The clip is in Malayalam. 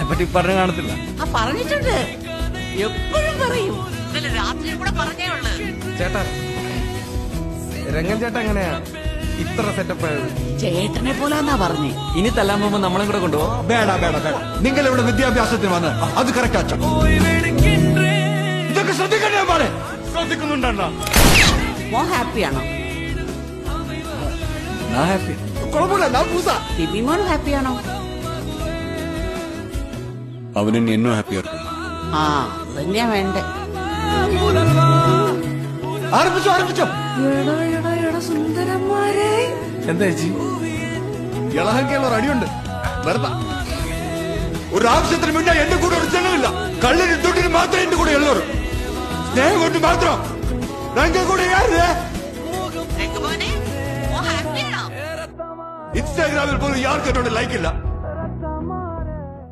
എന്നെ പറ്റി പറഞ്ഞു കാണത്തില്ല. പറഞ്ഞിട്ടുണ്ട്, എപ്പോഴും പറയും. ഇന്നലെ രാത്രി കൂടെ പറഞ്ഞേ ഉള്ളു. ചേട്ടാ, രംഗൻ ചേട്ടാ എങ്ങനെയാ ഇത്ര സെറ്റപ്പ് ആയത്? ചേട്ടനെ പോലാന്നാ പറഞ്ഞേ. ഇനി തല്ലാൻ പോകുമ്പോ നമ്മളെ കൂടെ കൊണ്ടുപോകും. വേണ്ട വേണ്ട വേണ്ട, നിങ്ങൾ ഇവിടെ വിദ്യാഭ്യാസത്തിന് വന്ന് അത് കറക്റ്റ് ആച്ച. ഇതൊക്കെ ശ്രദ്ധിക്കണ്ടേ? പാടെ ശ്രദ്ധിക്കുന്നുണ്ടോ? മോ ഹാപ്പിയാണോ? ഞാൻ ഹാപ്പി. കുഴപ്പമില്ല, ഞാൻ പൂസ. ബിബിമോൻ ഹാപ്പിയാണോ? അവന് എന്നോ ഹാപ്പി ആയിരിക്കും. ആ, തന്നെയാ വേണ്ടേ. ആരംഭിച്ചോ ആരംഭിച്ചോ. സുന്ദരന്മാരെ, എന്താ ചേച്ചി? ഇളഹങ്കയുള്ള ഒരു അടിയുണ്ട്. വെറുതെ ഒരു ആവശ്യത്തിന് മുന്നേ എന്റെ കൂടെ ഒരു ചെലവില്ല. കള്ളിന് തൊട്ടിന് മാത്രം എന്റെ കൂടെ ഉള്ളവർ. സ്നേഹം കൊണ്ട് മാത്രം രംഗൻ കൂടെ ഇൻസ്റ്റാഗ്രാമിൽ പോലും യാർക്ക് എന്നോട് ലൈക്കില്ല.